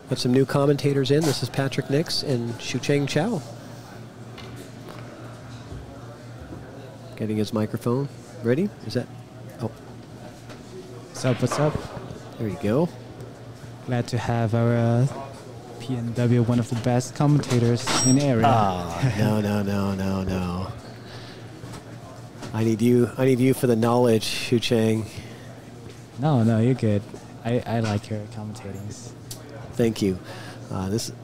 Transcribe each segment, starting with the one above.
Got some new commentators in. This is Patrick Nix and Shucheng Chao. Getting his microphone ready. Is that? Oh. What's up? What's up? There you go. Glad to have our PNW, one of the best commentators in the area. No. I need you for the knowledge, Shucheng. No, you're good. I like your commentating. Thank you. This is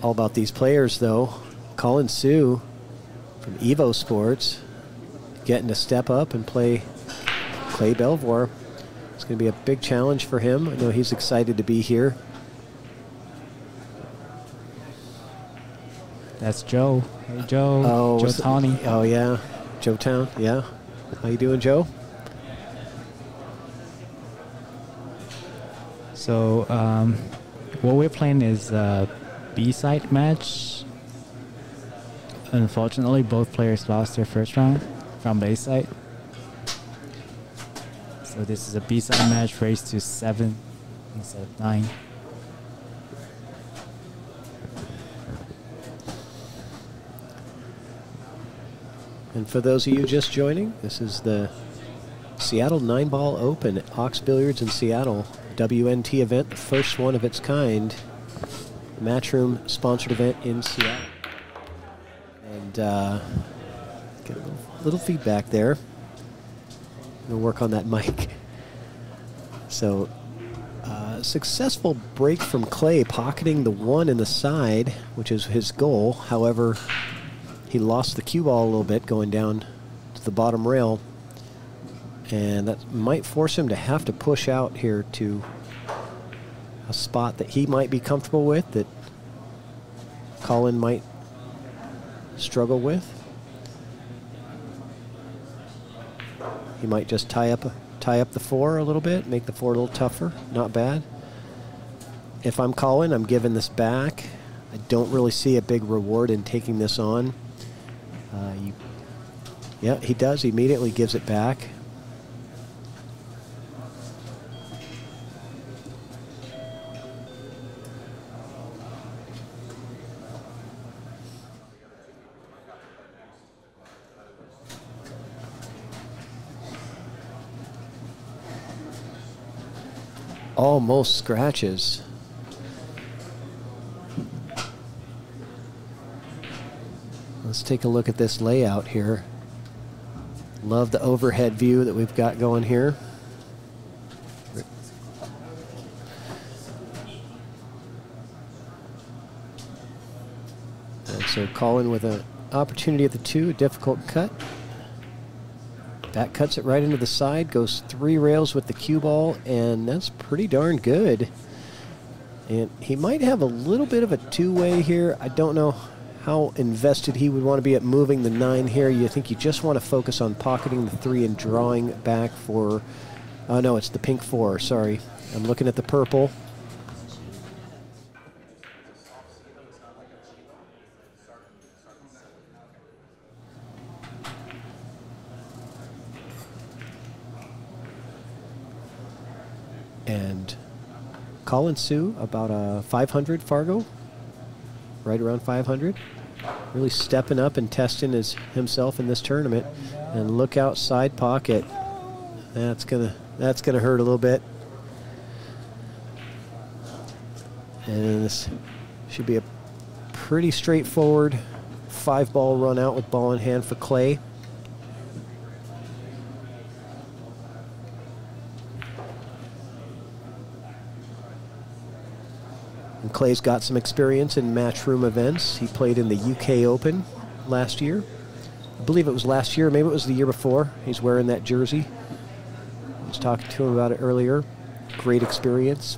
all about these players, though. Colin Sue from Evo Sports getting to step up and play Belvoir. It's going to be a big challenge for him. I know he's excited to be here. That's Joe. Hey, Joe. Oh, Joe Tawny. Oh, yeah. Joe Town. Yeah. How you doing, Joe? So, what we're playing is a B-side match. Unfortunately, both players lost their first round from the A-side. So this is a B-side match raised to 7 instead of 9. And for those of you just joining, this is the Seattle Nineball Open at Ox Billiards in Seattle. WNT event, the first one of its kind. Matchroom sponsored event in Seattle. And get a little feedback there. We'll work on that mic. So, successful break from Clay, pocketing the 1 in the side, which is his goal. However, he lost the cue ball a little bit going down to the bottom rail. And that might force him to have to push out here to a spot that he might be comfortable with, that Colin might struggle with. He might just tie up the 4 a little bit, make the 4 a little tougher. Not bad. If I'm Colin, I'm giving this back. I don't really see a big reward in taking this on. Yeah, he does. He immediately gives it back. Almost scratches. Let's take a look at this layout here. Love the overhead view that we've got going here. And so Colin with an opportunity at the 2, a difficult cut. That cuts it right into the side, goes 3 rails with the cue ball, and that's pretty darn good. And he might have a little bit of a 2-way here. I don't know how invested he would want to be at moving the 9 here. You think you just want to focus on pocketing the 3 and drawing back for, oh no, it's the pink 4, sorry. I'm looking at the purple. And Colin Sue, about a 500 Fargo, right around 500. Really stepping up and testing himself in this tournament. And look out, side pocket. That's gonna hurt a little bit. And this should be a pretty straightforward 5-ball run out with ball in hand for Clay. And Clay's got some experience in matchroom events. He played in the UK Open last year. I believe it was last year, maybe it was the year before. He's wearing that jersey. I was talking to him about it earlier. Great experience.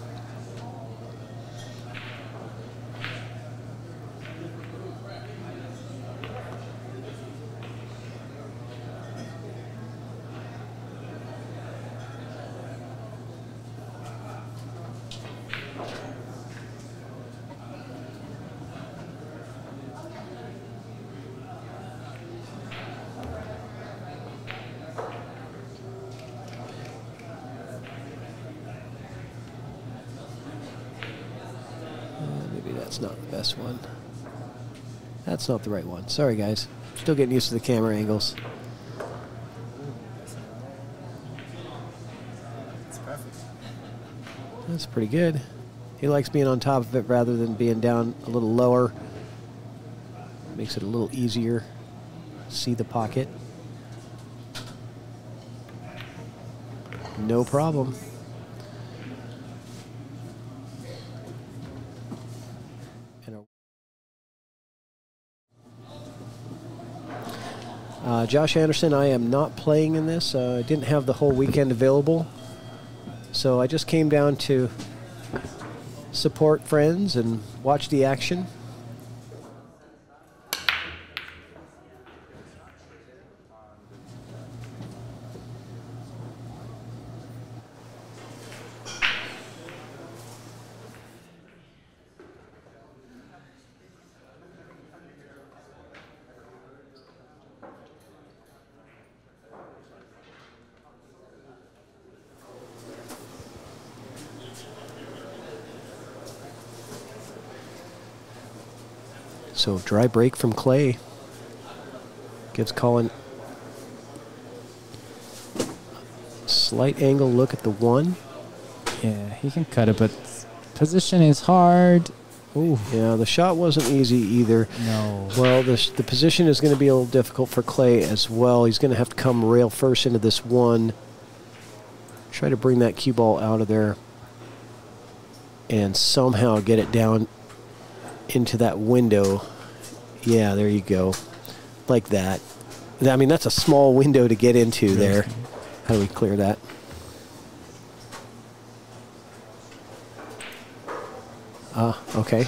That's not the best one. That's not the right one. Sorry, guys. Still getting used to the camera angles. That's pretty good. He likes being on top of it rather than being down a little lower. Makes it a little easier to see the pocket. No problem. Josh Anderson, I am not playing in this. I didn't have the whole weekend available. So I just came down to support friends and watch the action. So dry break from Clay. Gives Colin a slight angle look at the one. Yeah, he can cut it, but position is hard. Ooh. Yeah, the shot wasn't easy either. No. Well, the position is going to be a little difficult for Clay as well. He's going to have to come rail first into this one. Try to bring that cue ball out of there and somehow get it down into that window. Yeah, there you go. Like that. I mean, that's a small window to get into there. How do we clear that? Okay.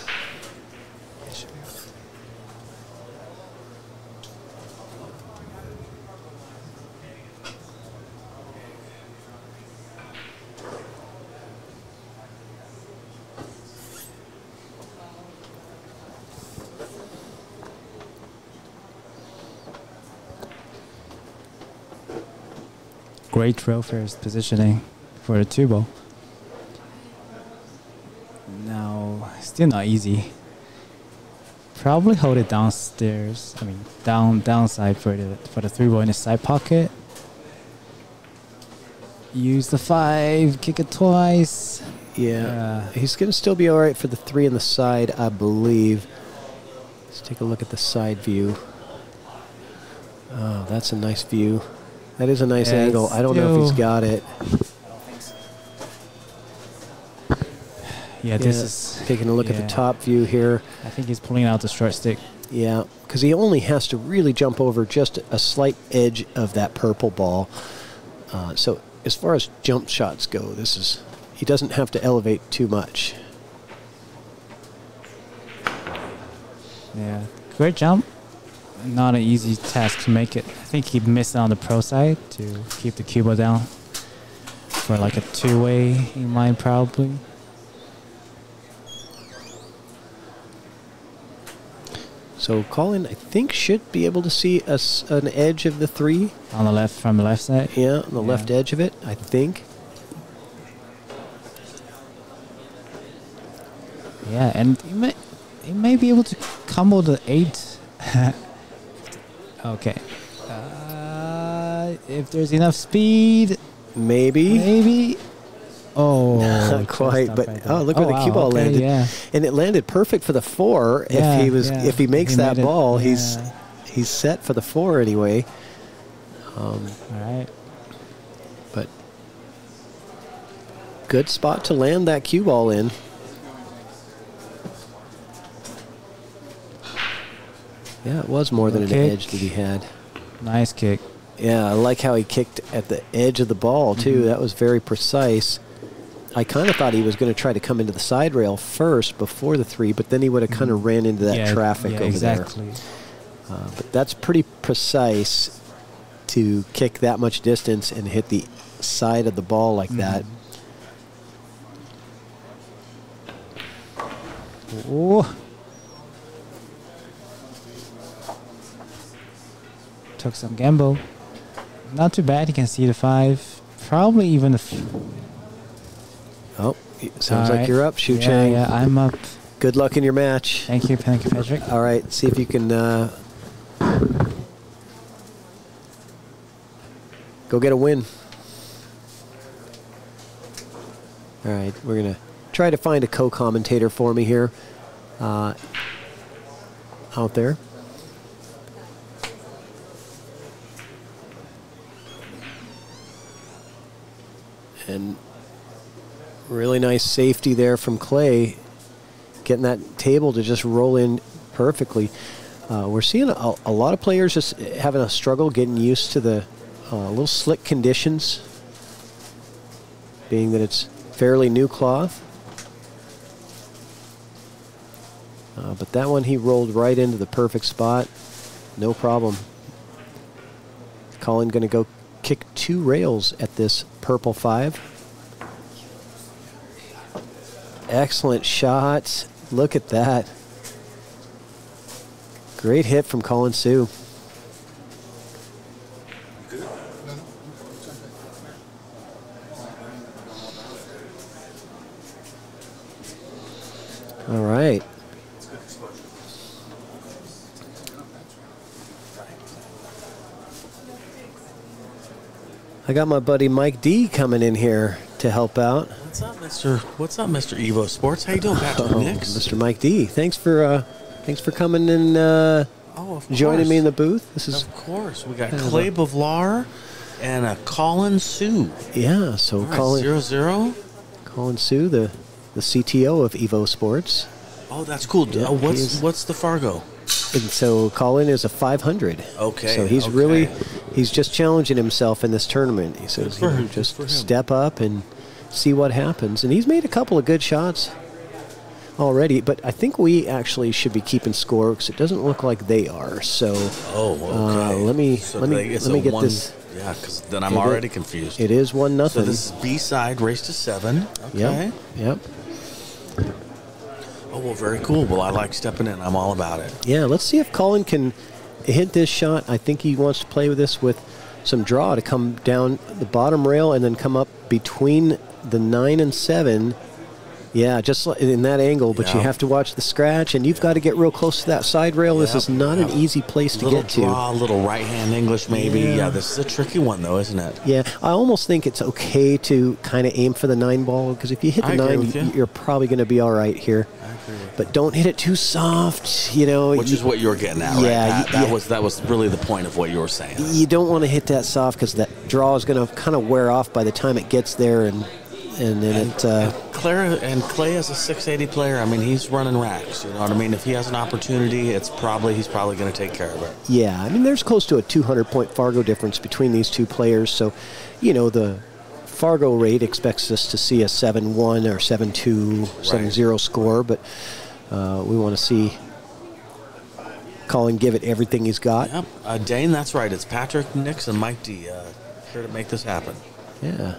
Great throw first positioning for the two ball. Now, still not easy. Probably hold it downstairs. I mean, downside for the three ball in the side pocket. Use the 5, kick it twice. Yeah, he's going to still be all right for the 3 in the side, I believe. Let's take a look at the side view. Oh, that's a nice view. That is a nice angle. I don't know if he's got it. Yeah, this is... Taking a look at the top view here. I think he's pulling out the short stick. Yeah, because he only has to really jump over just a slight edge of that purple ball. So as far as jump shots go, he doesn't have to elevate too much. Yeah, great jump. Not an easy task to make it. I think he missed on the pro side to keep the cue ball down for like a two-way in mind probably. So Colin, I think, should be able to see an edge of the 3. On the left, from the left side? Yeah, on the left edge of it, I think. Yeah, and he may be able to combo the 8. Okay. If there's enough speed, maybe. Oh, not quite. But right look where the cue ball landed, and it landed perfect for the 4. If he makes that ball, he's set for the 4 anyway. All right. But good spot to land that cue ball in. Yeah, it was more than an edge that he had. Nice kick. Yeah, I like how he kicked at the edge of the ball, too. That was very precise. I kind of thought he was going to try to come into the side rail first before the 3, but then he would have kind of ran into that traffic over there. But that's pretty precise to kick that much distance and hit the side of the ball like that. Oh. Took some gamble. Not too bad. He can see the 5. Probably even the... Oh, sounds like you're up, Shucheng. Yeah, I'm up. Good luck in your match. Thank you, Patrick. All right, see if you can go get a win. All right, we're going to try to find a co-commentator for me here out there. And really nice safety there from Clay, getting that table to just roll in perfectly. We're seeing a lot of players just having a struggle getting used to the little slick conditions, being that it's fairly new cloth. But that one he rolled right into the perfect spot. No problem. Colin going to go kick 2 rails at this purple 5. Excellent shot. Look at that. Great hit from Colin Sue. All right. I got my buddy Mike D coming in here to help out. What's up, Mr. Evo Sports? How you doing, Patrick Nix? Mr. Mike D. Thanks for coming and joining me in the booth. This is of course. We got Clay Belvoir and a Colin Sue. Yeah, so right, Colin 0-0. Colin Sue, the CTO of Evo Sports. Oh, that's cool. Yeah, what's the Fargo? And so Colin is a 500. Okay. So he's just challenging himself in this tournament. He says just step up and see what happens. And he's made a couple of good shots already, but I think we actually should be keeping score because it doesn't look like they are. So let me get this. Yeah, because then I'm already confused. It is 1-0. So this is B-side, race to 7. Okay. Yep. Oh, well, very cool. Well, I like stepping in. I'm all about it. Yeah, let's see if Colin can hit this shot. I think he wants to play with this with some draw to come down the bottom rail and then come up between the 9 and 7. Yeah, just in that angle, but you have to watch the scratch, and you've got to get real close to that side rail. This is not an easy place to get to. Draw, little right-hand English maybe. Yeah, this is a tricky one, though, isn't it? Yeah, I almost think it's okay to kind of aim for the 9 ball, because if you hit the 9, you're probably going to be all right here. I agree. But don't hit it too soft, you know. Which is what you were getting at, right? That was really the point of what you were saying. You don't want to hit that soft, because that draw is going to kind of wear off by the time it gets there, and then Clay is a 680 player. I mean, he's running racks. You know what I mean? If he has an opportunity, he's probably going to take care of it. Yeah, I mean, there's close to a 200-point Fargo difference between these two players. So, you know, the Fargo rate expects us to see a 7-1 or 7-2, 7-0 score, but we want to see Colin give it everything he's got. Yep. Dane, that's right. It's Patrick Nix and Mike D here to make this happen. Yeah.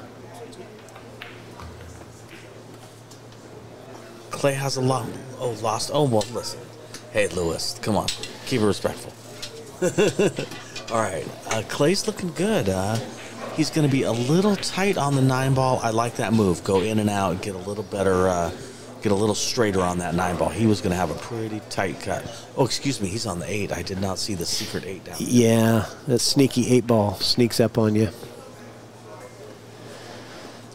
Clay has lost. Oh, well, listen. Hey, Lewis, come on. Keep it respectful. All right. Clay's looking good. He's going to be a little tight on the 9 ball. I like that move. Go in and out and get a little better, get a little straighter on that 9 ball. He was going to have a pretty tight cut. Oh, excuse me. He's on the 8. I did not see the secret 8 down there. Yeah, that sneaky 8 ball sneaks up on you.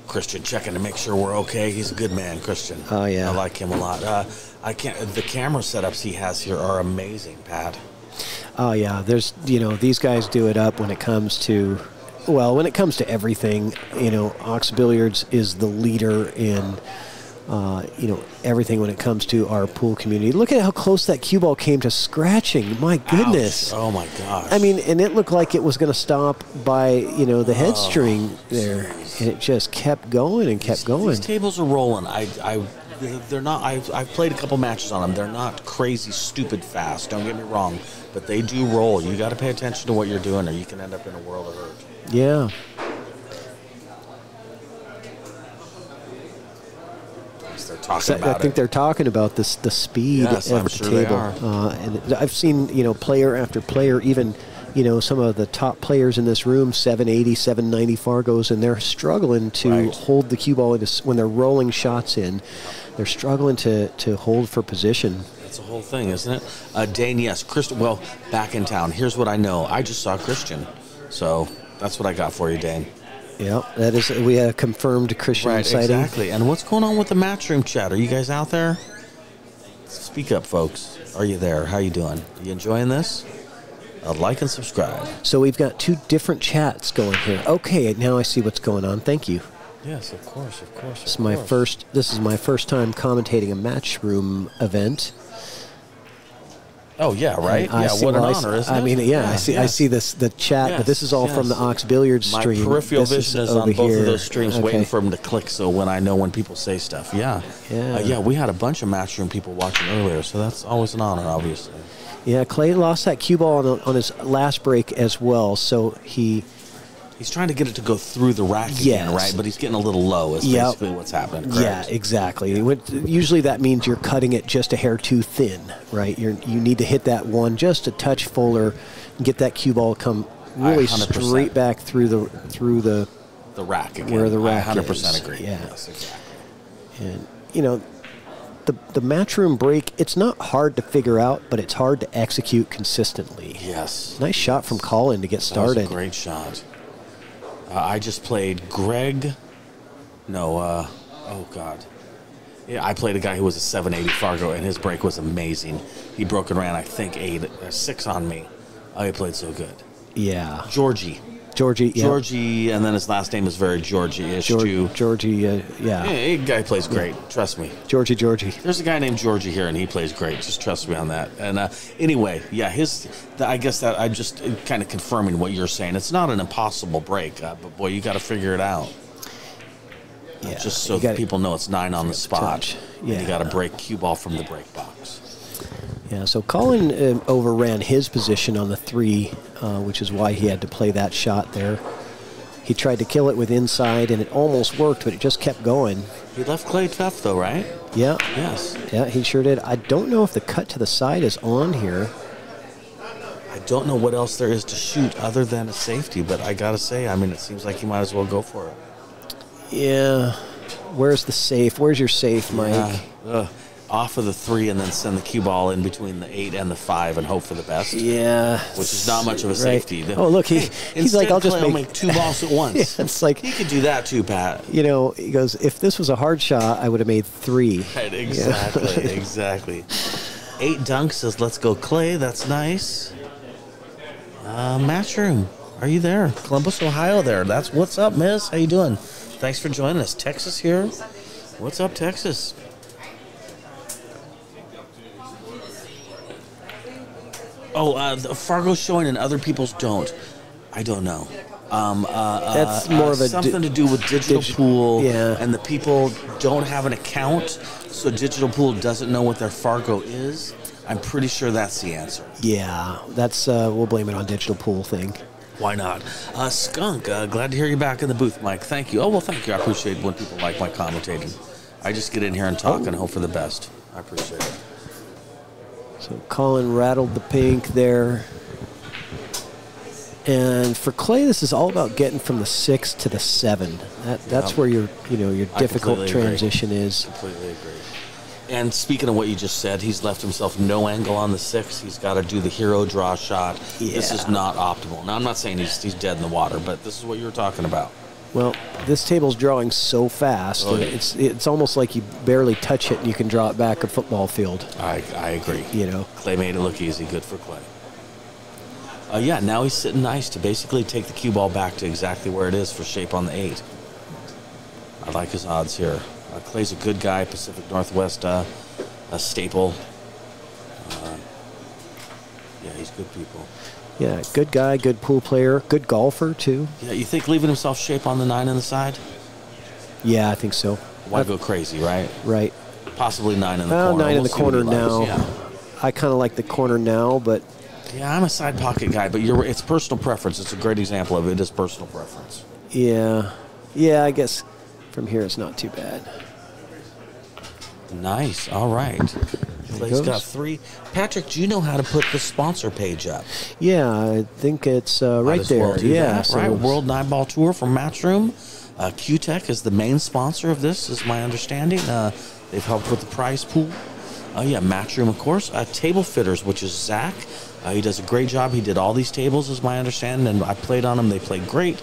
Christian checking to make sure we're okay. He's a good man, Christian. Oh, yeah. I like him a lot. The camera setups he has here are amazing, Pat. Oh, yeah. There's, these guys do it up when it comes to, when it comes to everything. Ox Billiards is the leader in, everything when it comes to our pool community. Look at how close that cue ball came to scratching. My goodness. Ouch. Oh, my gosh. I mean, and it looked like it was going to stop by, the head string there. And it just kept going and kept going. These tables are rolling. They're not. I've played a couple matches on them. They're not crazy, stupid fast. Don't get me wrong, but they do roll. You got to pay attention to what you're doing, or you can end up in a world of hurt. Yeah. I think they're talking about the speed of the table. And I've seen player after player even you know, some of the top players in this room, 780, 790 Fargos, and they're struggling to hold the cue ball when they're rolling shots in. They're struggling to hold for position. That's the whole thing, isn't it? Dane, yes. Christian, well, back in town. Here's what I know. I just saw Christian. So that's what I got for you, Dane. Yeah, that is, we had a confirmed Christian sighting. Exactly. And what's going on with the Matchroom chat? Are you guys out there? Speak up, folks. Are you there? How you doing? Are you enjoying this? Like and subscribe. So we've got 2 different chats going here. Okay, now I see what's going on. Thank you. Yes, of course, of course. This is my first time commentating a Matchroom event. Oh yeah, right. Yeah, what an honor, isn't it? I mean, yeah, I see the chat, but this is all from the Ox Billiards stream. My peripheral vision is on both of those streams, waiting for them to click. So when I know when people say stuff, yeah. We had a bunch of Matchroom people watching earlier, so that's always an honor, obviously. Yeah, Clay lost that cue ball on his last break as well, so he's trying to get it to go through the rack again, right? But he's getting a little low is basically what's happening, correct? Yeah, exactly. Usually that means you're cutting it just a hair too thin, right? You need to hit that one just a touch fuller and get that cue ball come really straight back through the rack again. Where the rack I 100% agree. Yeah. Yes, exactly. And, you know, the Matchroom break, it's not hard to figure out, but it's hard to execute consistently. Yes. Nice shot from Colin to get started. That was a great shot. I just played Greg. No, oh, God. Yeah, I played a guy who was a 780 Fargo, and his break was amazing. He broke and ran, I think, 6 on me. Oh, he played so good. Yeah. Georgie, and then his last name is very Georgie-ish, too. Yeah. Yeah, guy plays great. Trust me. Georgie. There's a guy named Georgie here, and he plays great. Just trust me on that. And anyway, yeah, I guess that I'm just kind of confirming what you're saying. It's not an impossible break, but boy, you got to figure it out. Yeah, just so people know it's 9 on the spot. Yeah. And you got to break cue ball from the break box. Yeah, so Colin overran his position on the 3, which is why he had to play that shot there. He tried to kill it with inside, and it almost worked, but it just kept going. He left Clay tough, though, right? Yeah. Yes. Yeah, he sure did. I don't know if the cut to the side is on here. I don't know what else there is to shoot other than a safety, but I got to say, I mean, it seems like you might as well go for it. Yeah. Where's the safe? Where's your safe, Mike? Off of the 3 and then send the cue ball in between the 8 and the 5 and hope for the best. Yeah. Which is not much of a safety. Oh, look, he's like, I'll just make 2 balls at once. Yeah, it's like, he could do that too, Pat. You know, he goes, if this was a hard shot, I would have made 3. Right, exactly, yeah. Exactly. 8 dunks says, let's go, Clay. That's nice. Matchroom, are you there? Columbus, Ohio there. That's what's up, miss. How you doing? Thanks for joining us. Texas here. What's up, Texas? Oh, the Fargo's showing and other people's don't. I don't know. That's more of a something to do with Digital Pool, yeah. And the people don't have an account, so Digital Pool doesn't know what their Fargo is. I'm pretty sure that's the answer. Yeah, that's we'll blame it on Digital Pool thing. Why not? Skunk, glad to hear you back in the booth, Mike. Thank you. Oh, well, thank you. I appreciate when people like my commentating. I just get in here and talk and hope for the best. I appreciate it. So Colin rattled the pink there. And for Clay, this is all about getting from the 6 to the 7. That's where your difficult transition is. Completely agree. And speaking of what you just said, he's left himself no angle on the 6. He's got to do the hero draw shot. Yeah. This is not optimal. Now, I'm not saying he's dead in the water, but this is what you were talking about. Well, this table's drawing so fast. Oh, yeah. It's almost like you barely touch it and you can draw it back a football field. I agree. You know, Clay made it look easy. Good for Clay. Yeah, now he's sitting nice to basically take the cue ball back to exactly where it is for shape on the 8. I like his odds here. Clay's a good guy, Pacific Northwest a staple. Yeah, he's good people. Yeah, good guy, good pool player, good golfer, too. Yeah, you think leaving himself shape on the 9 on the side? Yeah, I think so. Why go crazy, right? Right. Possibly 9 in the corner. 9 in the corner now. Yeah. I kind of like the corner now, but... Yeah, I'm a side pocket guy, but it's personal preference. It's a great example of it. It is personal preference. Yeah. Yeah, I guess from here it's not too bad. Nice. All right. Clay's got 3. Patrick, do you know how to put the sponsor page up? Yeah, I think it's right there. Well Yeah, that, right. World Nineball Tour from Matchroom. Q-Tech is the main sponsor of this, is my understanding. They've helped with the prize pool. Yeah, Matchroom, of course. Table Fitters, which is Zach. He does a great job. He did all these tables, is my understanding, and I played on them. They played great.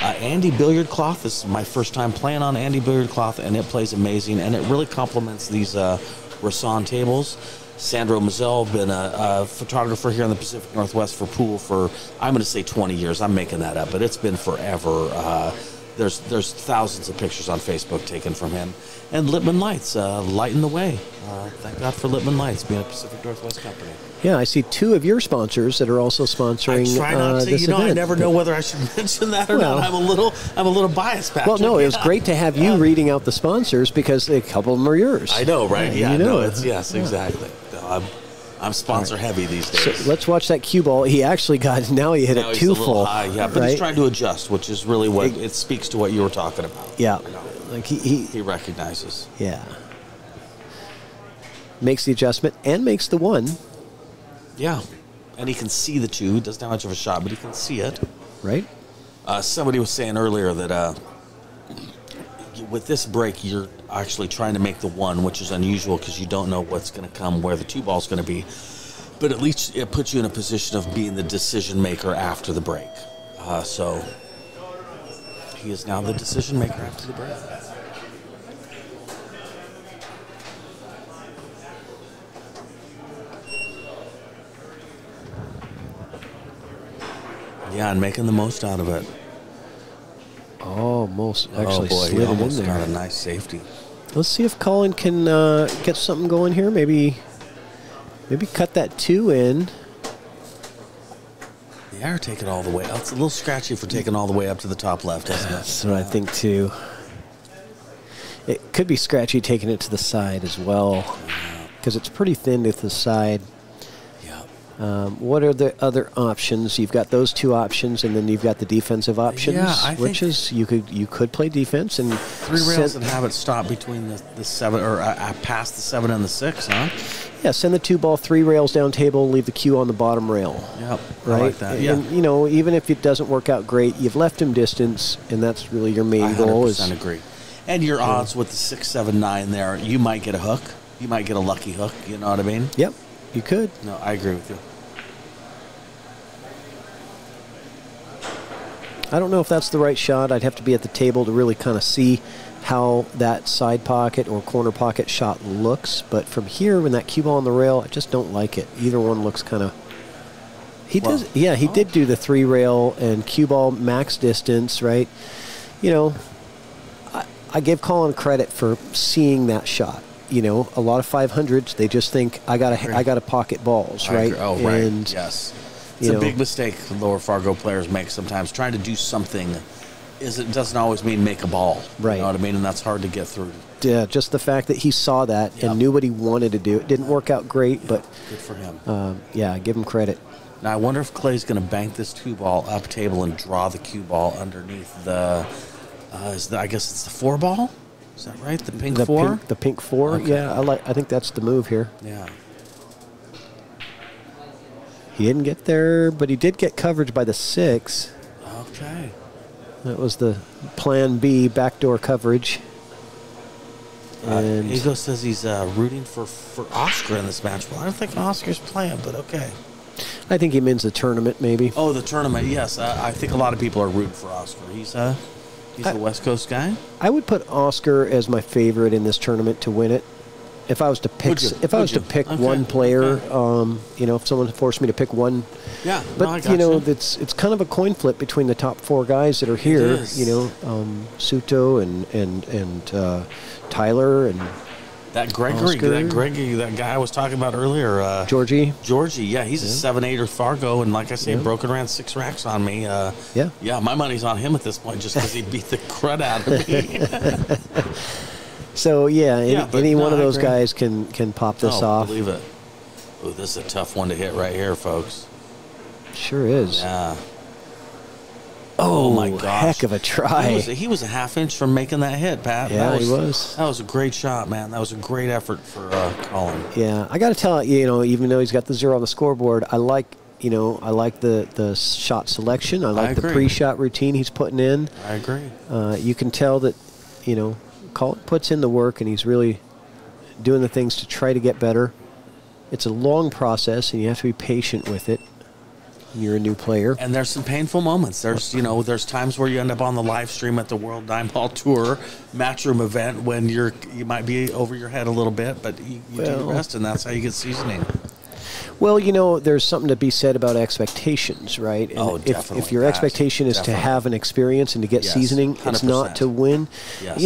Andy Billiard Cloth. This is my first time playing on Andy Billiard Cloth, and it plays amazing, and it really complements these Rasan tables. Sandro Menzel, been a photographer here in the Pacific Northwest for pool for, I'm going to say 20 years. I'm making that up, but it's been forever. There's thousands of pictures on Facebook taken from him. And Lippman Lights, lighting the way. Thank God for Lippman Lights being a Pacific Northwest company. Yeah, I see 2 of your sponsors that are also sponsoring I try not to, this event. I never know whether I should mention that or not. I'm a little biased, Patrick. Well, no, it was great to have you reading out the sponsors because a couple of them are yours. I know, right? Yeah, you know. yes, exactly. I'm sponsor heavy these days. So let's watch that cue ball. He actually got, now he hit it too full. High, yeah, but he's trying to adjust, which is really what it speaks to what you were talking about. Yeah. You know, Like he recognizes. Yeah. Makes the adjustment and makes the 1. Yeah. And he can see the 2. Doesn't have much of a shot, but he can see it. Right. Somebody was saying earlier that with this break, you're actually trying to make the 1, which is unusual because you don't know what's going to come, where the 2 ball's going to be. But at least it puts you in a position of being the decision maker after the break. So he is now the decision maker after the break. Yeah, and making the most out of it. Almost actually boy, slid it in almost there. got a nice safety. Let's see if Colin can get something going here. Maybe cut that 2 in. Yeah, or take it all the way. It's a little scratchy for taking all the way up to the top left, isn't it? That's what I think too. It could be scratchy taking it to the side as well, because it's pretty thin to the side. What are the other options? You've got those 2 options, and then you've got the defensive options, which is you could play defense and 3 rails and have it stop between the 7 or past the 7 and the 6, huh? Yeah, send the 2 ball 3 rails down table, leave the cue on the bottom rail. Yep, right. I like that. Yeah, and, even if it doesn't work out great, you've left him distance, and that's really your main goal. I agree. And your odds with the 6, 7, 9 there, you might get a hook. You might get a lucky hook. You know what I mean? Yep, you could. No, I agree with you. I don't know if that's the right shot. I'd have to be at the table to really kind of see how that side pocket or corner pocket shot looks. But from here, when that cue ball on the rail, I just don't like it. Either one looks kind of... He did do the 3 rail and cue ball max distance, right? I give Colin credit for seeing that shot. A lot of 500s, they just think, I gotta pocket balls, right? Oh, right. And, yes. It's a big mistake Lower Fargo players make sometimes. Trying to do something doesn't always mean make a ball. Right. You know what I mean? And that's hard to get through. Yeah, just the fact that he saw that and knew what he wanted to do. It didn't work out great, but... Good for him. Give him credit. Now, I wonder if Clay's going to bank this 2 ball up table and draw the cue ball underneath the... I guess it's the 4 ball? Is that right? The pink 4? The pink 4? Okay. Yeah, I think that's the move here. Yeah. He didn't get there, but he did get coverage by the 6. Okay. That was the plan B, backdoor coverage. And Ego says he's rooting for Oscar in this match. Well, I don't think Oscar's playing, but okay. I think he means the tournament, maybe. Oh, the tournament, yes. I think a lot of people are rooting for Oscar. He's a West Coast guy. I would put Oscar as my favorite in this tournament to win it. If I was to pick, one player, if someone forced me to pick one, but it's kind of a coin flip between the top 4 guys that are here. Suto and Tyler and that Gregory, that guy I was talking about earlier, Georgie, yeah, he's a 7-8er Fargo, and like I say, broken ran 6 racks on me. My money's on him at this point just because he beat the crud out of me. So, any one of those guys can pop this off. Believe it. Oh, this is a tough one to hit right here, folks. Sure is. Yeah. Oh, my gosh. Heck of a try. He was a half inch from making that hit, Pat. Yeah, he was. That was a great shot, man. That was a great effort for Colin. Yeah, I got to tell you, even though he's got the 0 on the scoreboard, I like the shot selection. I like the pre-shot routine he's putting in. I agree. You can tell that, Colin puts in the work and he's really doing the things to try to get better. It's a long process and you have to be patient with it. You're a new player. And there's some painful moments. There's times where you end up on the live stream at the World Nineball Tour Matchroom event when you might be over your head a little bit, but you do your best, and that's how you get seasoning. Well, there's something to be said about expectations, right? And definitely. If your expectation is to have an experience and to get seasoning, 100%. It's not to win. Yes.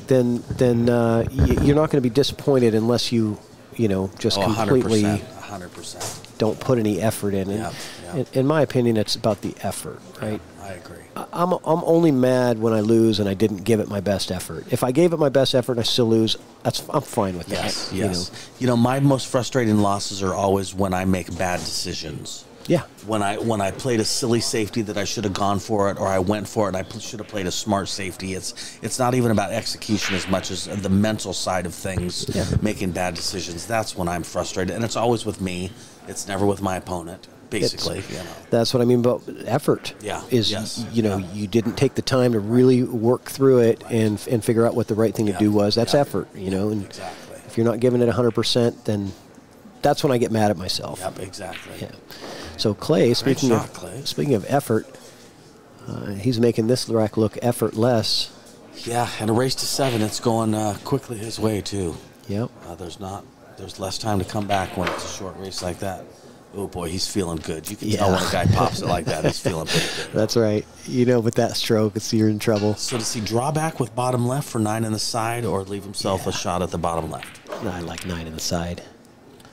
Then you're not going to be disappointed unless you, just completely 100%. Don't put any effort in. And in my opinion, it's about the effort, right? Yeah, I agree. I'm only mad when I lose and I didn't give it my best effort. If I gave it my best effort and I still lose, I'm fine with that. Yes. My most frustrating losses are always when I make bad decisions. Yeah. When I played a silly safety that I should have gone for it, or I went for it and I should have played a smart safety. It's not even about execution as much as the mental side of things, making bad decisions. That's when I'm frustrated. And it's always with me. It's never with my opponent, basically. That's what I mean about effort. Yeah. You didn't take the time to really work through it and figure out what the right thing to do was. That's effort, And exactly. If you're not giving it 100%, then that's when I get mad at myself. Yep, exactly. Yeah. So Clay, speaking of effort, he's making this rack look effortless. Yeah, and a race to 7, it's going quickly his way too. Yep. There's less time to come back when it's a short race like that. Oh boy, he's feeling good. You can tell when a guy pops it like that, he's feeling pretty good. That's right. With that stroke, you're in trouble. So does he draw back with bottom left for 9 in the side, or leave himself a shot at the bottom left? I like 9 in the side.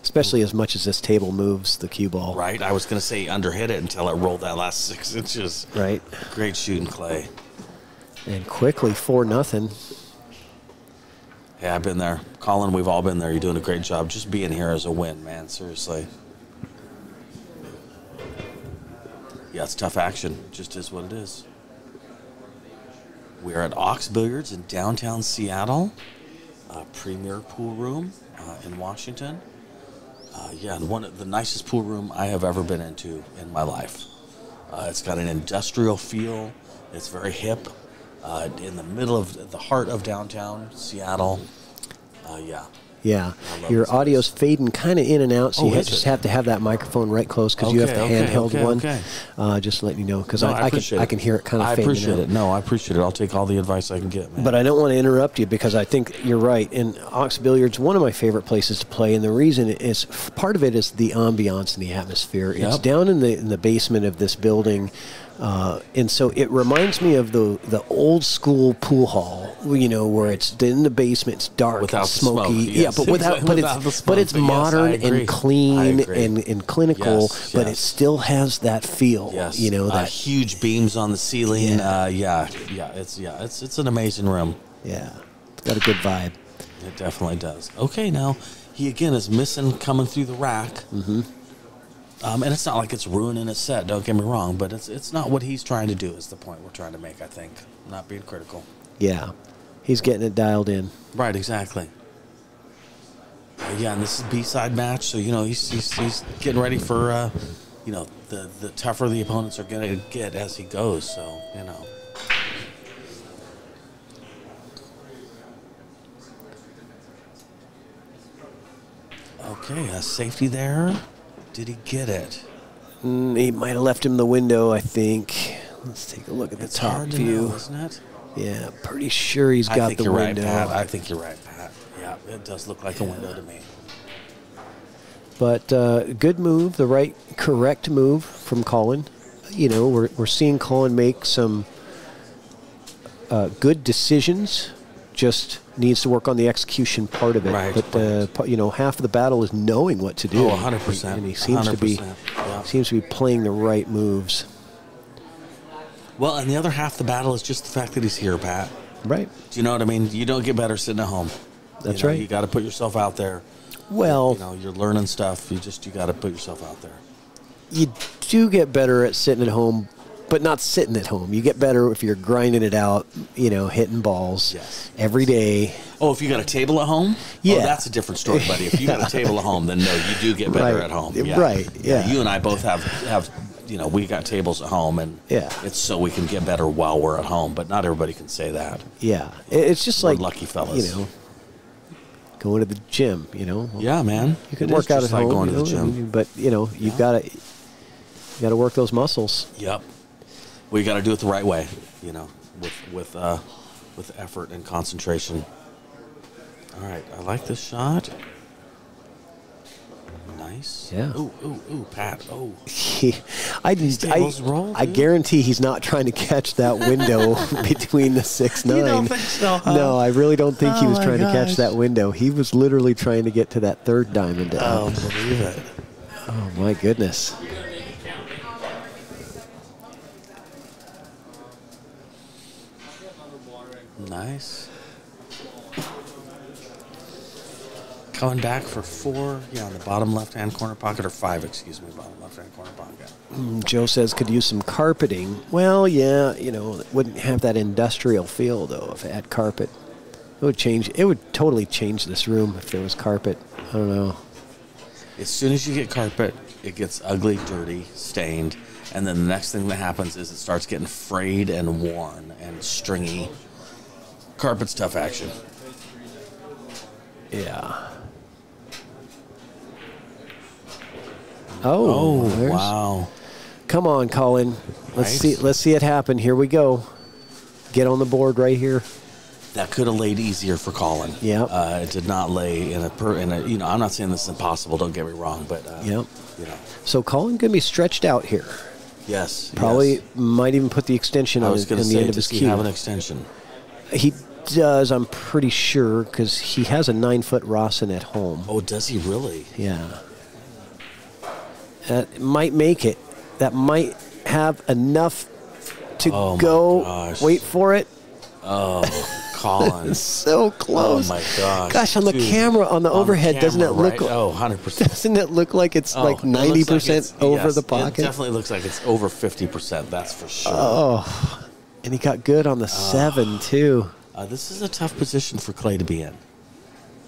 Especially as much as this table moves the cue ball. Right. I was going to say underhit it until it rolled that last 6 inches. Right. Great shooting, Clay. And quickly, 4-0. Hey, I've been there. Colin, we've all been there. You're doing a great job. Just being here is a win, man. Seriously. Yeah, it's tough action. Just is what it is. We are at Ox Billiards in downtown Seattle. Premier pool room in Washington. And one of the nicest pool room I have ever been into in my life. It's got an industrial feel. It's very hip. In the middle of the heart of downtown Seattle. Yeah. Your audio's fading kind of in and out, so you just have to have that microphone right close because you have the handheld one. Just to let you know, because I can hear it kind of fading. I appreciate it. No, I appreciate it. I'll take all the advice I can get, man. But I don't want to interrupt you because I think you're right. In Ox Billiards, one of my favorite places to play, and the reason is part of it is the ambiance and the atmosphere. It's down in the basement of this building. And so it reminds me of the old school pool hall, where it's in the basement, it's dark, without and smoky. Yes. But it's modern and clean and clinical, but it still has that feel. Yes. That huge beams on the ceiling. It's an amazing room. Yeah, it's got a good vibe. It definitely does. Okay, now he again is missing coming through the rack. Mm-hmm. And it's not like it's ruining his set, don't get me wrong, but it's not what he's trying to do is the point we're trying to make, I think. Not being critical. Yeah. He's getting it dialed in. Right, exactly. And this is B-side match, so, he's getting ready for, the tougher the opponents are going to get as he goes, so, Okay, a safety there. Did he get it? He might have left him the window, I think. Let's take a look at the top view. Know, isn't it? Yeah, pretty sure he's got the window. I think you're right, Pat. Yeah, it does look like a window to me. But good move, the correct move from Colin. We're seeing Colin make some good decisions. Just needs to work on the execution part of it. Right. But half of the battle is knowing what to do. Oh, 100%. And he seems to be playing the right moves. Well, and the other half of the battle is just the fact that he's here, Pat. Right. Do you know what I mean? You don't get better sitting at home. That's right. You got to put yourself out there. Well, you're learning stuff. You got to put yourself out there. You do get better at sitting at home, but not sitting at home. You get better if you're grinding it out, hitting balls every day. Oh, if you got a table at home? Yeah. Oh, that's a different story, buddy. If you got a table at home, then no, you do get better at home. Yeah. Right, yeah. You and I both have we got tables at home, and it's so we can get better while we're at home, but not everybody can say that. Yeah. It's just we're like, lucky fellas. Going to the gym, Yeah, man. You can work out at home, going to the gym. but you've got to work those muscles. Yep. Well, you got to do it the right way, with effort and concentration. All right, I like this shot. Nice. Yeah. Ooh, Pat. Oh. I guarantee he's not trying to catch that window between the 6-9. You don't think so, huh? No, I really don't think he was trying to catch that window. He was literally trying to get to that third diamond. Oh, believe it. Oh, my goodness. Nice. Coming back for 4, on the bottom left-hand corner pocket, or 5, bottom left-hand corner pocket. Joe says could use some carpeting. Well, yeah, it wouldn't have that industrial feel, though, if it had carpet. It would totally change this room if there was carpet. I don't know. As soon as you get carpet, it gets ugly, dirty, stained, and then the next thing that happens is it starts getting frayed and worn and stringy. Carpet's tough action. Yeah. Oh, wow. Come on, Colin. Let's see it happen. Here we go. Get on the board right here. That could have laid easier for Colin. Yeah. It did not lay in a I'm not saying this is impossible, don't get me wrong, but So Colin going to be stretched out here. Yes. Probably might even put the extension on the end of his cue. Have an extension. He does, I'm pretty sure, because he has a 9-foot Rawson at home. Oh, does he really? Yeah. That might make it. That might have enough to go. Gosh. Wait for it. Oh, Colin. So close. Oh, my gosh. Gosh, on the camera, on the overhead, doesn't it look like... Oh, 100%. Doesn't it look like it's like 90% over the pocket? It definitely looks like it's over 50%, that's for sure. Oh, and he got good on the 7, too. This is a tough position for Clay to be in.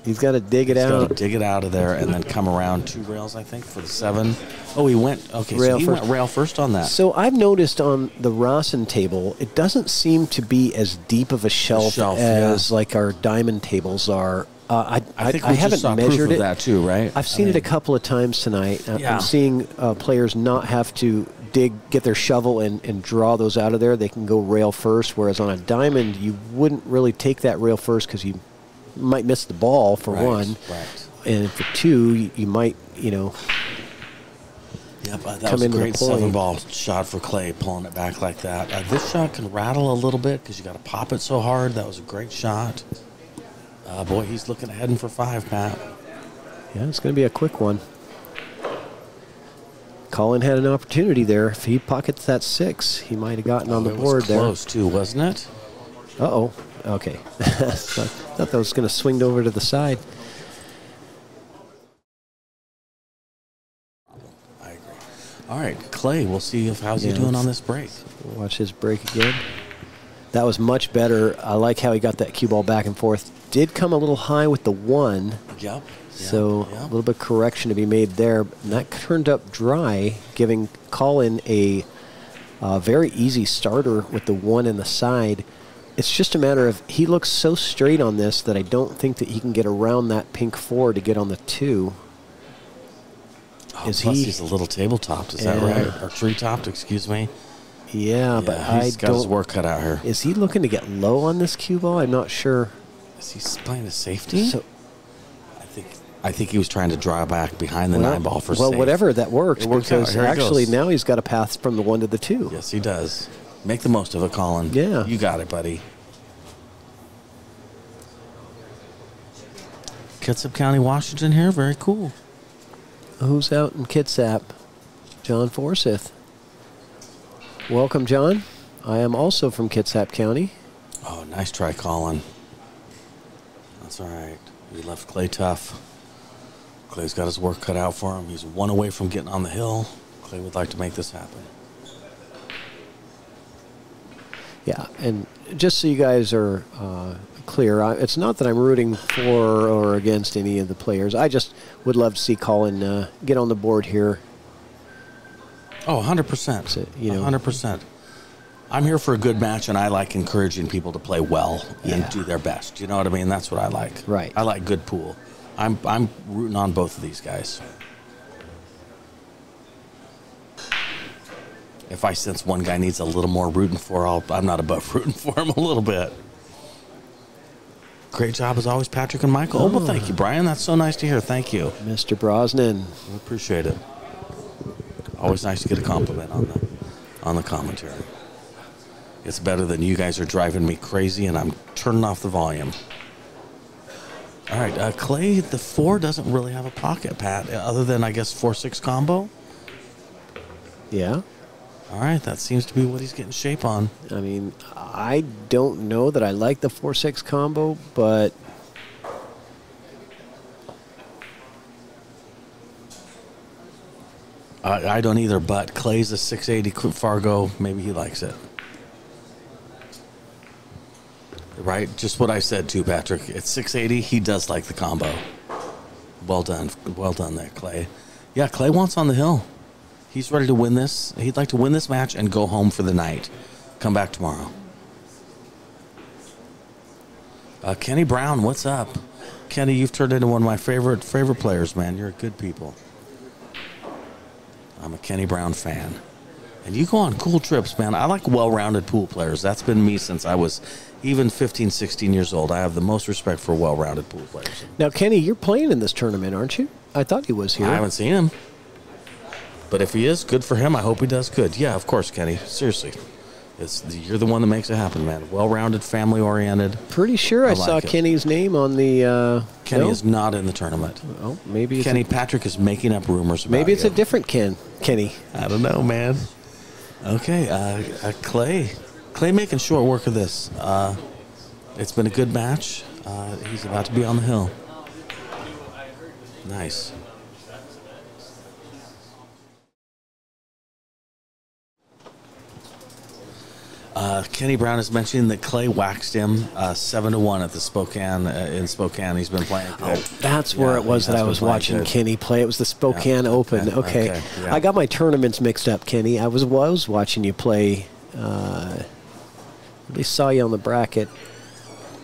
He's got to dig it out. He's got to dig it out of there and then come around 2 rails, I think, for the 7. Oh, he went. Okay, so he went rail first on that. So I've noticed on the Rawson table, it doesn't seem to be as deep of a shelf as like our diamond tables are. I think I haven't measured it. That too, right? I've seen it a couple of times tonight. I'm seeing players not have to get their shovel and draw those out of there. They can go rail first, whereas on a diamond, you wouldn't really take that rail first because you might miss the ball for one. Right. And for 2, you might, Yep, that was a great 7-ball shot for Clay, pulling it back like that. This shot can rattle a little bit because you got to pop it so hard. That was a great shot. Boy, he's heading for 5, Pat. Yeah, it's going to be a quick one. Colin had an opportunity there. If he pockets that 6, he might have gotten on the board there. Close too, wasn't it? Uh-oh. Okay. So I thought that was going to swing over to the side. I agree. All right, Clay, we'll see how's he doing on this break. Watch his break again. That was much better. I like how he got that cue ball back and forth. Did come a little high with the 1. Yep. So a little bit of correction to be made there. And that turned up dry, giving Colin a very easy starter with the 1 in the side. It's just a matter of he looks so straight on this that I don't think that he can get around that pink 4 to get on the 2. Plus he's a little table-topped, is that right? Or tree-topped, excuse me. Yeah, but he's got his work cut out here. Is he looking to get low on this cue ball? I'm not sure. Is he playing a safety? So, I think he was trying to draw back behind the 9-ball for safe. Well, whatever, that works. Because actually now he's got a path from the 1 to the 2. Yes, he does. Make the most of it, Colin. Yeah. You got it, buddy. Kitsap County, Washington here. Very cool. Who's out in Kitsap? John Forsyth. Welcome, John. I am also from Kitsap County. Oh, nice try, Colin. That's all right. We left Clay tough. Clay's got his work cut out for him. He's 1 away from getting on the hill. Clay would like to make this happen. Yeah, and just so you guys are clear, it's not that I'm rooting for or against any of the players. I just would love to see Colin get on the board here. Oh, 100%. So, you know, 100%. I'm here for a good match, and I like encouraging people to play well and Yeah. do their best. You know what I mean? That's what I like. Right. I like good pool. I'm rooting on both of these guys. If I sense one guy needs a little more rooting for, I'm not above rooting for him a little bit. Great job as always, Patrick and Michael. Oh, well, thank you, Brian. That's so nice to hear. Thank you. Mr. Brosnan. We appreciate it. Always nice to get a compliment on the commentary. It's better than you guys are driving me crazy and I'm turning off the volume. All right, Clay, the 4 doesn't really have a pocket, Pat, other than, I guess, 4-6 combo. Yeah. All right, that seems to be what he's getting shape on. I mean, I don't know that I like the 4-6 combo, but I don't either, but Clay's a 680 Fargo. Maybe he likes it. Right? Just what I said, too, Patrick. At 680, he does like the combo. Well done. Well done there, Clay. Yeah, Clay wants on the hill. He's ready to win this. He'd like to win this match and go home for the night. Come back tomorrow. Kenny Brown, what's up? Kenny, you've turned into one of my favorite players, man. You're good people. I'm a Kenny Brown fan. And you go on cool trips, man. I like well-rounded pool players. That's been me since I was even 15, 16 years old. I have the most respect for well-rounded pool players. now, Kenny, you're playing in this tournament, aren't you? I thought he was here. I haven't seen him. But if he is, good for him. I hope he does good. Yeah, of course, Kenny. Seriously. You're the one that makes it happen, man. Well-rounded, family-oriented. Pretty sure I saw Kenny's name on the... Kenny is not in the tournament. Oh, maybe it's Kenny Patrick is making up rumors about maybe it's you. a different Kenny. I don't know, man. Okay, Clay. Clay making short work of this. It's been a good match. He's about to be on the hill. Nice. Kenny Brown is mentioning that Clay waxed him 7-1 at the Spokane in Spokane. He's been playing good. Oh, that's where it was that I was watching Kenny play. It was the Spokane Open. Okay. Yeah. I got my tournaments mixed up, Kenny. I was watching you play. At least saw you on the bracket.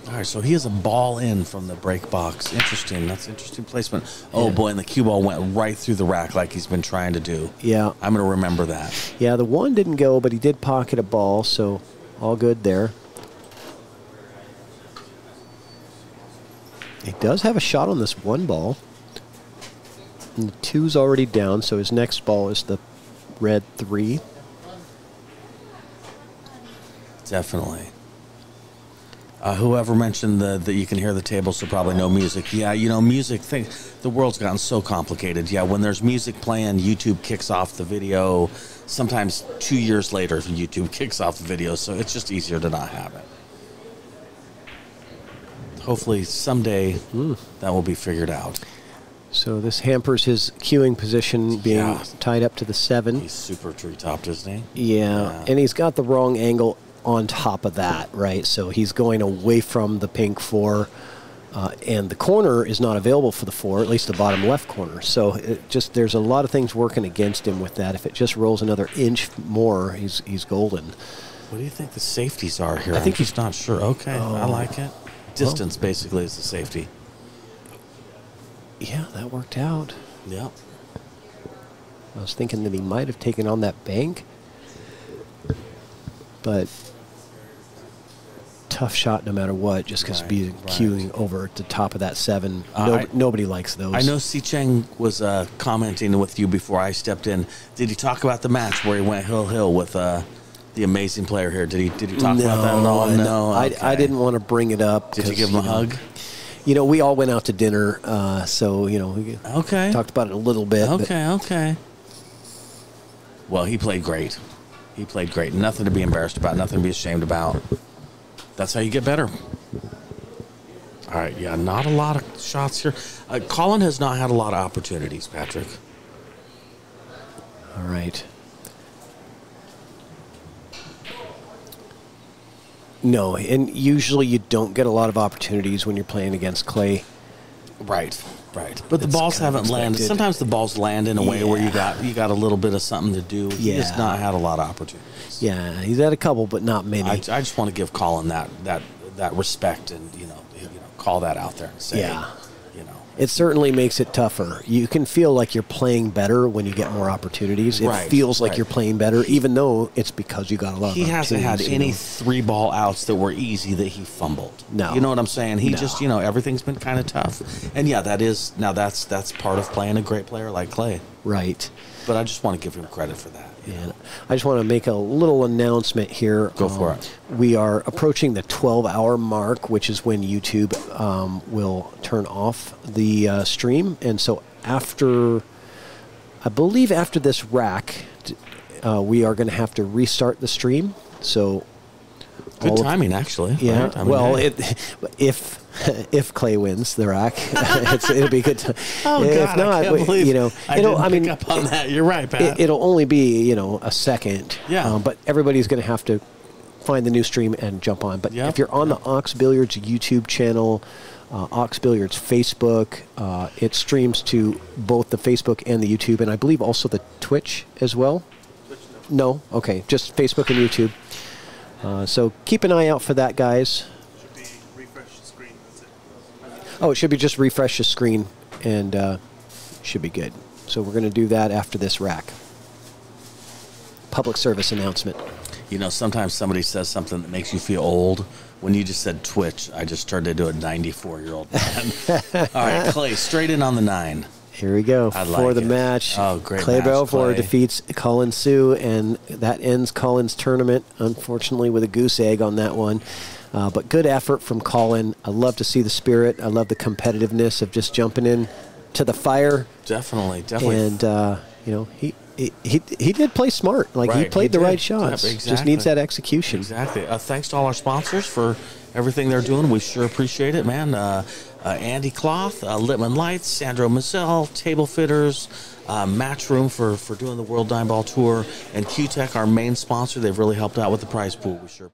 All right, so he has a ball in from the break box. Interesting. That's interesting placement. Oh, boy, and the cue ball went right through the rack like he's been trying to do. Yeah. I'm going to remember that. Yeah, the 1 didn't go, but he did pocket a ball, so all good there. He does have a shot on this 1 ball. And the 2's already down, so his next ball is the red 3. Definitely. Whoever mentioned that you can hear the table, so probably no music. Yeah, you know, music, the world's gotten so complicated. Yeah, when there's music playing, YouTube kicks off the video. Sometimes 2 years later, YouTube kicks off the video, so it's just easier to not have it. Hopefully someday that will be figured out. So this hampers his queuing position being tied up to the 7. He's super tree-topped, isn't he? Yeah, and he's got the wrong angle on top of that, right? So he's going away from the pink 4, and the corner is not available for the 4, at least the bottom left corner. So there's a lot of things working against him with that. If it just rolls another inch more, he's golden. What do you think the safeties are here? I think he's not sure. Okay, I like it. Distance basically is the safety. Yeah, that worked out. Yep. I was thinking that he might have taken on that bank, but tough shot no matter what, just because being queuing over at the top of that 7. Nobody likes those. I know Shucheng was commenting with you before I stepped in. Did he talk about the match where he went hill with the amazing player here? Did he talk about that at all? No. Okay. I didn't want to bring it up. Did you give him a hug? You know, we all went out to dinner, so, you know, we talked about it a little bit. Okay. Well, he played great. He played great. Nothing to be embarrassed about, nothing to be ashamed about. That's how you get better. All right, yeah, not a lot of shots here. Colin has not had a lot of opportunities, Patrick. All right. No, and usually you don't get a lot of opportunities when you're playing against clay. Right. But the It's balls kind of haven't landed. expected. Sometimes the balls land in a way where you got a little bit of something to do. He has Yeah. not had a lot of opportunities. Yeah, he's had a couple, but not many. I just want to give Colin that respect and call that out there and say, Yeah. It certainly makes it tougher. You can feel like you're playing better when you get more opportunities. It Right, feels like right. you're playing better, even though it's because you got a lot of he hasn't had opportunities, any 3-ball outs that were easy that he fumbled. No. You know what I'm saying? He No. just, everything's been kind of tough. And yeah, that's part of playing a great player like Clay. Right. But I just want to give him credit for that. And I just want to make a little announcement here. Go for it. We are approaching the 12-hour mark, which is when YouTube will turn off the stream. And so I believe after this rack, we are going to have to restart the stream. So Good timing, actually. yeah. Right? I mean, Well, hey. if Clay wins the rack, it'll be good. Oh, if God, not, I can't believe I didn't pick mean, up on that. You're right, Pat. It'll only be a second. Yeah. But everybody's going to have to find the new stream and jump on. But Yep. if you're on the Ox Billiards YouTube channel, Ox Billiards Facebook, it streams to both the Facebook and the YouTube, and I believe also the Twitch as well. No, okay, just Facebook and YouTube. So keep an eye out for that, guys. Should be refresh the screen. That's it. Oh, it should be just refresh the screen, and should be good. So we're going to do that after this rack. Public service announcement. Sometimes somebody says something that makes you feel old. When you just said Twitch, I just turned into a 94-year-old man. All right, Clay, straight in on the 9. Here we go I for like the it. match. Oh, great Clay match, Belvoir Clay. defeats Colin Sue, and that ends Colin's tournament, unfortunately, with a goose egg on that one. But good effort from Colin. I love to see the spirit. I love the competitiveness of just jumping in to the fire. Definitely. And, he did play smart. Like, he Right, played he the did. right shots. Yep, Just exactly. needs that execution. Exactly. Thanks to all our sponsors for everything they're doing. We sure appreciate it, man. Andy Cloth, Littman Lights, Sandro Menzel, Table Fitters, Matchroom for doing the World Nineball Tour, and Q-Tech, our main sponsor. They've really helped out with the prize pool. We sure